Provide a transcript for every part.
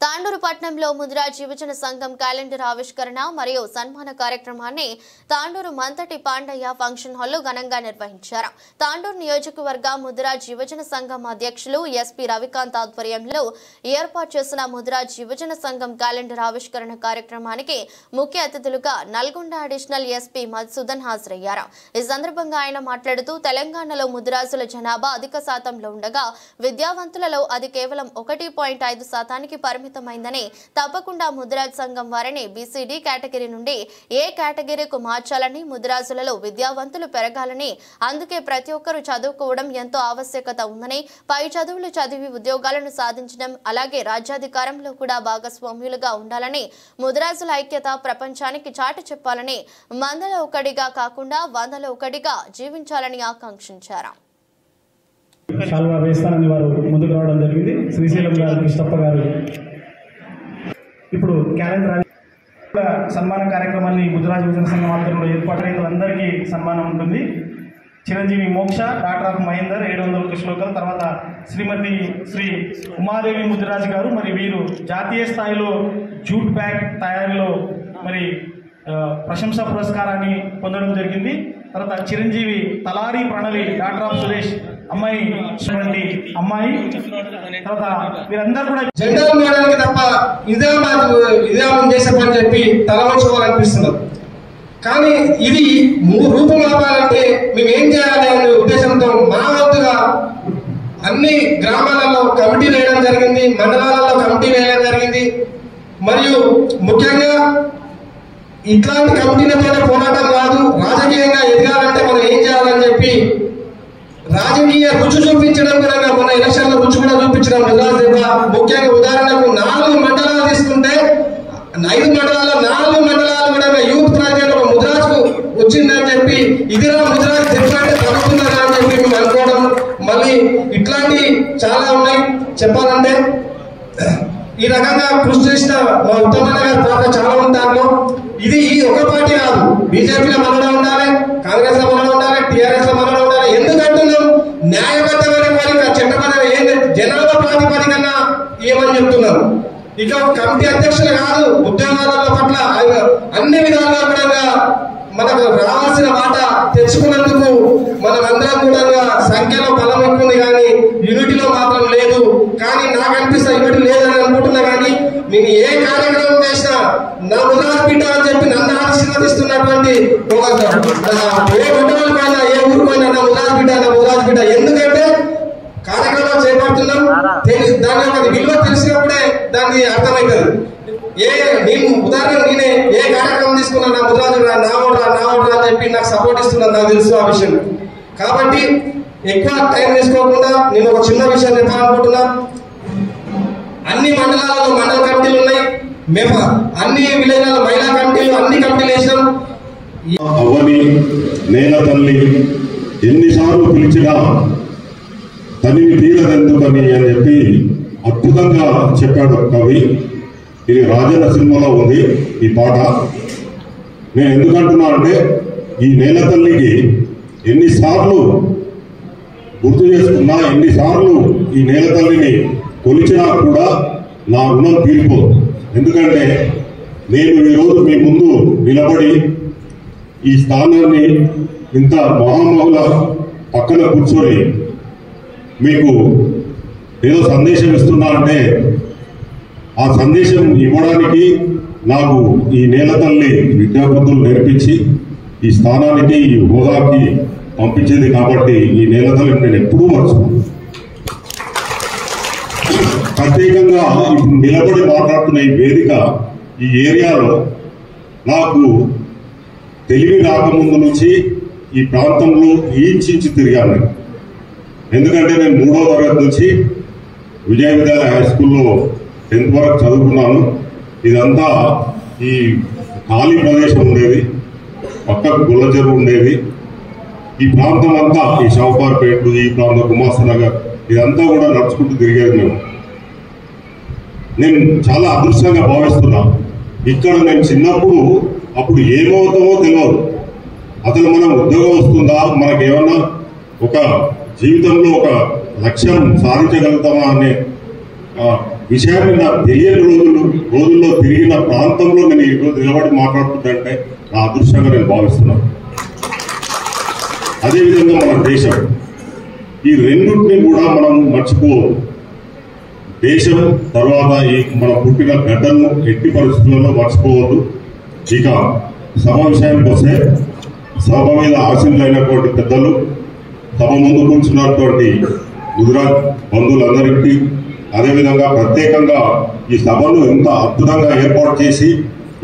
తాండూరు పట్టణంలో ముదిరాజ్ యువజన సంఘం క్యాలెండర్ ఆవిష్కరణ మరియు సన్మాన కార్యక్రమాన్ని తాండూరు మంతటి పాండయ్య ఫంక్షన్ హాల్లో ఘనంగా నిర్వహించారు. తాండూరు నియోజకవర్గ ముదిరాజ్ యువజన సంఘం అధ్యక్షులు ఎస్పీ రవికాంత్ ఆధ్వర్యంలో ఏర్పాటు చేసిన ముదిరాజ్ యువజన సంఘం క్యాలెండర్ ఆవిష్కరణ కార్యక్రమానికి ముఖ్య అతిథులుగా నల్గొండ అడిషనల్ ఎస్పీ మధుసూదన్ హాజరయ్యారు. ఈ సందర్భంగా ఆయన మాట్లాడుతూ తెలంగాణలో ముదిరాజుల జనాభా అధిక శాతంలో ఉండగా విద్యావంతులలో అది కేవలం 1.5% పరిమితమైందని, తప్పకుండా ముదిరాజ్ సంఘం వారిని బీసీడీ కేటగిరీ నుండి ఏ కేటగిరీకు మార్చాలని, ముదిరాజులలో విద్యావంతులు పెరగాలని, అందుకే ప్రతి ఒక్కరూ చదువుకోవడం ఎంతో ఆవశ్యకత ఉందని, పై చదువులు చదివి ఉద్యోగాలను సాధించడం అలాగే రాజ్యాధికారంలో కూడా భాగస్వామ్యులుగా ఉండాలని, ముదిరాజుల ఐక్యత ప్రపంచానికి చాటి చెప్పాలని, మందలో ఒకటిగా కాకుండా వందలో ఒకటిగా జీవించాలని ఆకాంక్షించారు. శాల్వా వేస్తానని వారు ముందుకు రావడం జరిగింది. శ్రీశైలం గారు, కృష్ణప్ప గారు. ఇప్పుడు క్యాలెండర్ సన్మాన కార్యక్రమాన్ని ముదిరాజ్ యువజన సంఘం ఆధ్వర్యంలో ఏర్పాటు రైతులందరికీ సన్మానం ఉంటుంది. చిరంజీవి మోక్ష, డాక్టర్ ఆఫ్ మహేందర్ 700 శ్లోకాలు, తర్వాత శ్రీమతి శ్రీ ఉమాదేవి ముదిరాజ్ గారు. మరి వీరు జాతీయ స్థాయిలో జూట్ బ్యాగ్ తయారీలో మరి ప్రశంసా పురస్కారాన్ని పొందడం జరిగింది. తర్వాత చిరంజీవి తలారి ప్రణవి, డాక్టర్ ఆఫ్ సురేష్ అమ్మాయి తర్వాత వీరందరూ కూడా జెండాలు మేడానికి తప్ప ఇదేమం చేసే పని చెప్పి తలవంచుకోవాలనిపిస్తున్నారు. కానీ ఇది రూపం ఆపాలంటే మేము ఏం చేయాలి అనే ఉద్దేశంతో మా వంతుగా అన్ని గ్రామాలలో కమిటీలు వేయడం జరిగింది, మండలాలలో కమిటీలు వేయడం జరిగింది. మరియు ముఖ్యంగా ఇట్లాంటి కమిటీలతోనే పోరాటం కాదు, రాజకీయంగా ఎదగాలంటే మనం ఏం చేయాలని చెప్పి రాజకీయ రుచి చూపించడం కనుక మన ఎలక్షన్ల రుచి కూడా చూపించడం. ముఖ్యంగా ఉదాహరణకు 4 మండలాలు తీసుకుంటే 5 మండలాల్లో 4 మండలాలు కూడా యూత్ ప్రాజెక్ట్ ఒక ముద్రాజ్కు వచ్చిందని చెప్పి ఇదిరా ముద్రాజ్ చెప్పంటే తగ్గుతుందని అని చెప్పి మేము అనుకోవడం. మళ్ళీ ఇట్లాంటి చాలా ఉన్నాయి చెప్పాలంటే. ఈ రకంగా కృషి చేసిన మా ఉత్తమన్న గారి పాత్ర చాలా ఉంది దాంట్లో. ఇది ఒక పార్టీ కాదు, బీజేపీలో మనలో ఉండాలి, కాంగ్రెస్ లో మనలో ఉండాలి, టీఆర్ఎస్ లో మనలో ఉండాలి. ఎందుకంటున్నాం? న్యాయబద్ధమైన కోరిక చట్టబద్ధమైన ఏంటి జనాభా ప్రాతిపదికన్నా ఏమని చెప్తున్నారు. ఇక కమిటీ అధ్యక్షులు కాదు, ఉద్యోగాల పట్ల అన్ని విధాలుగా కూడా మనకు రావాల్సిన మాట తెచ్చుకున్నందుకు మనమందరం కూడా సంఖ్యలో బలం ఎక్కుంది కానీ యూనిటీలో మాత్రం లేదు. కానీ నాకు అనిపిస్తా యూనిటీ లేదని అనుకుంటున్నా. కానీ నేను ఏ కార్యక్రమం చేసినా నా ముదిరాజ్ బిడ్డ అని చెప్పి నన్ను ఆశీర్వదిస్తున్నటువంటి ఏ మండలం పైన ఏ ఊరు పైన నా ముదిరాజ్ బిడ్డ. ఎందుకంటే కార్యక్రమం చేపడుతున్నాం, దాని యొక్క విలువ తెలిసినప్పుడే దాన్ని అర్థమవుతుంది. నేను ఉదాహరణ నేనే ఏ కార్యక్రమం తీసుకున్నా నా ముదిరాజు నా ఓడరా అని చెప్పి నాకు సపోర్ట్ ఇస్తున్నాను, నాకు తెలుసు ఆ విషయం. కాబట్టి ఎక్కువ టైం తీసుకోకుండా నేను ఒక చిన్న విషయం చెప్పాలనుకుంటున్నా. అన్ని మండలాలలో మండల కమిటీలు ఉన్నాయి, మేము అన్ని విలేజ్లలో మహిళా కమిటీలు, అన్ని కమిటీలు వేసినాం. అవని నేల తల్లి ఎన్నిసార్లు పిలిచినా తనివి తీరదెందుకని అని చెప్పి అద్భుతంగా చెప్పాడు కవి. ఇది రాజన్న సినిమాలో ఉంది ఈ పాట. నేను ఎందుకంటున్నా అంటే ఈ నేల తల్లికి ఎన్నిసార్లు గుర్తు చేసుకున్నా, ఎన్నిసార్లు ఈ నేల తల్లిని కొలిచినా కూడా నా రుణం తీరిపోదు. ఎందుకంటే నేను ఈరోజు మీ ముందు నిలబడి ఈ స్థానాన్ని ఇంత మహామహుల పక్కన కూర్చొని మీకు ఏదో సందేశం ఇస్తున్నా అంటే ఆ సందేశం ఇవ్వడానికి నాకు ఈ నేల తల్లి విద్యాబుద్ధులు నేర్పించి ఈ స్థానానికి, ఈ హోదాకి పంపించింది. కాబట్టి ఈ నేల తల్లిని నేను ఎప్పుడూ మర్చిపోను. ప్రత్యేకంగా ఇప్పుడు నిలబడి మాట్లాడుతున్న ఈ వేదిక, ఈ ఏరియాలో నాకు తెలివి రాకముందు నుంచి ఈ ప్రాంతంలో ఈడ్చించి తిరిగాను. ఎందుకంటే నేను 3వ తరగతి నుంచి విజయ విద్యాలయ హై స్కూల్లో 10th వరకు చదువుకున్నాను. ఇదంతా ఈ ఖాళీ ప్రదేశం ఉండేది, పక్కకు గుల్ల చెరువు ఉండేది. ఈ ప్రాంతం అంతా ఈ షావుకార్పేట, ఈ ప్రాంతం గుమాస్తనగర్, ఇదంతా కూడా నడుచుకుంటూ తిరిగేది. నేను చాలా అదృష్టంగా భావిస్తున్నా. ఇక్కడ నేను చిన్నప్పుడు అప్పుడు ఏమవుతామో తెలియదు. అసలు మనం ఉద్యోగం వస్తుందా, మనకేమన్నా ఒక జీవితంలో ఒక లక్ష్యం సాధించగలుగుతామా అనే విషయాన్ని నాకు తెలియని రోజుల్లో తిరిగిన ప్రాంతంలో నేను ఈరోజు నిలబడి మాట్లాడుతుంటే నా అదృష్టంగా నేను భావిస్తున్నాను. అదేవిధంగా మన దేశం, ఈ రెండింటిని కూడా మనం మర్చిపోవద్దు. దేశం తర్వాత ఈ మన పుట్టిన గడ్డను ఎట్టి పరిస్థితుల్లో మర్చిపోవద్దు. ఇక సభ విషయానికి వస్తే, సభ మీద ఆశీనులైనటువంటి పెద్దలు, సభ ముందు కూర్చున్నటువంటి గుజరాత్ బంధువులందరికీ, అదేవిధంగా ప్రత్యేకంగా ఈ సభను ఎంత అద్భుతంగా ఏర్పాటు చేసి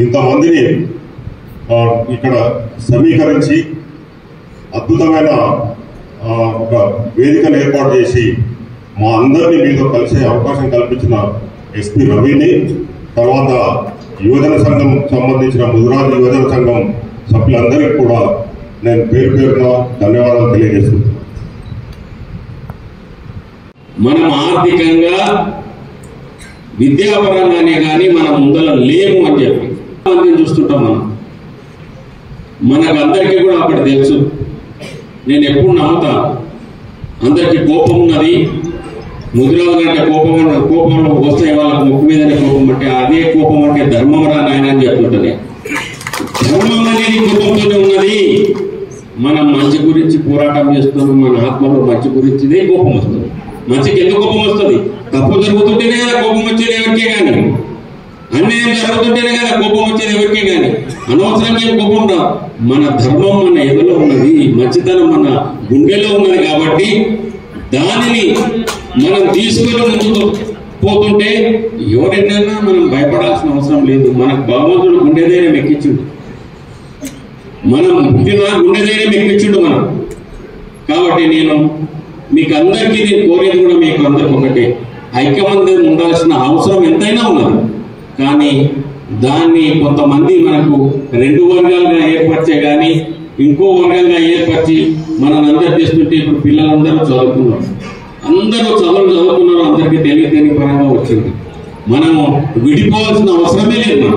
ఇంతమందిని ఇక్కడ సమీకరించి అద్భుతమైన ఒక వేదికను ఏర్పాటు చేసి మా అందరినీ మీతో కలిసే అవకాశం కల్పించిన ఎస్పీ రవిని, తర్వాత యువజన సంఘం సంబంధించిన ముదిరాజ్ యువజన సంఘం సభ్యులందరికీ కూడా నేను పేరు పేరున ధన్యవాదాలు తెలియజేస్తున్నాను. మనం ఆర్థికంగా విద్యాపరంగానే కానీ మనం ముందర లేము అని చెప్పి మందిని చూస్తుంటాం. మనకందరికీ కూడా అక్కడ తెలుసు. నేను ఎప్పుడు నమ్ముతా, అందరికీ కోపం ఉన్నది, ముదిరాజు అంటే కోపంలో వస్తాయి వాళ్ళకి ముక్కు మీదనే కోపం అంటే అదే కోపం అంటే ధర్మం రా నాయన అని చెప్తుంటది. ధర్మం అనేది కోపంతోనే ఉన్నది. మనం మంచి గురించి పోరాటం చేస్తున్నాం, మన ఆత్మలో మంచి గురించిదే కోపం వస్తుంది. మంచికి ఎందుకు కోపం వస్తుంది? తప్పు జరుగుతుంటేనే కదా కోపం వచ్చేది ఎవరికే కానీ, అన్యాయం జరుగుతుంటేనే కదా కోపం వచ్చేది ఎవరికే కానీ. అనవసరంగా ఏం కోపం రా, మన ధర్మం మన ఎదులో ఉన్నది, మంచితనం మన గుండెలో ఉన్నది. కాబట్టి దానిని మనం తీసుకొని ముందుకు పోతుంటే ఎవరైనా మనం భయపడాల్సిన అవసరం లేదు. మనకు భగవంతుడు గుండె ధైర్యం ఎక్కించుడు, మనం పుట్టిన గుండె ధైర్యం ఎక్కించుడు మనం. కాబట్టి మీకు అందరికీ నేను కోరేది కూడా మీకు అందరికి ఒకటే, ఐక్యమందిరం ఉండాల్సిన అవసరం ఎంతైనా ఉన్నది. కానీ దాన్ని కొంతమంది మనకు రెండు వర్గాలుగా ఏర్పరిచే కానీ ఇంకో వర్గంగా ఏర్పరిచి మనందరూ చేస్తుంటే ఇప్పుడు పిల్లలందరూ చదువుకున్నారు, అందరూ చదువుకున్నారు, అందరికీ తెలియని పరంగా వచ్చింది. మనము విడిపోవాల్సిన అవసరమే లేదు.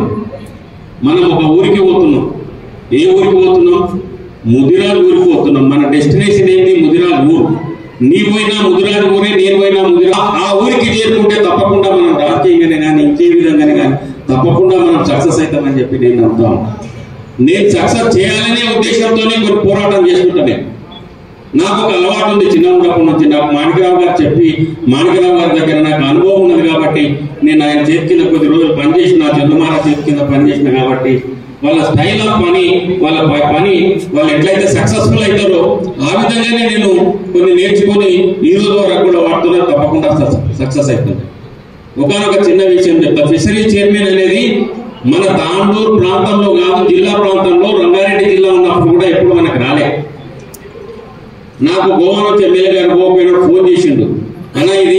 మనం ఒక ఊరికి పోతున్నాం. ఏ ఊరికి పోతున్నాం? ముదిరాజ్ ఊరికి పోతున్నాం. మన డెస్టినేషన్ ఏంటి? ముదిరాజ్ ఊరు. నీ పోయినా ముదిరాజ్ ఊరే, నేను పోయినా ముదిరాజ్. ఆ ఊరికి చేరుకుంటే తప్పకుండా మనం రాజకీయంగానే కానీ ఇంకే విధంగానే కానీ తప్పకుండా మనం సక్సెస్ అవుతామని చెప్పి నేను నమ్ముతాను. నేను సక్సెస్ చేయాలనే ఉద్దేశంతోనే కొన్ని పోరాటం చేసుకుంటాను. నాకు ఒక అలవాటు ఉంది చిన్న ఉన్నప్పటి నుంచి. నాకు మాణికరావు గారు చెప్పి, మాణికరావు గారి దగ్గర నాకు అనుభవం ఉన్నది కాబట్టి నేను ఆయన చేతి కింద కొద్ది రోజులు పనిచేసిన, చంద్రమార చేతి కింద పనిచేసిన కాబట్టి వాళ్ళ స్టైల్ ఆఫ్ పని, వాళ్ళ పని వాళ్ళు ఎట్లయితే సక్సెస్ఫుల్ అవుతారో ఆ విధంగానే నేను కొన్ని నేర్చుకొని ఈ రోజు వరకు కూడా వాడుతున్నా. తప్పకుండా సక్సెస్ అవుతుంది. ఒకనొక చిన్న విషయం చెప్తా. ఫిషరీ చైర్మన్ అనేది మన తాండూరు ప్రాంతంలో కాదు, జిల్లా ప్రాంతంలో రంగారెడ్డి జిల్లా ఉన్నప్పుడు కూడా ఎప్పుడు మనకు రాలే. నాకు గోవా నుంచి ఎమ్మెల్యే గారు ఫోన్ చేసిండు, అన్నా ఇది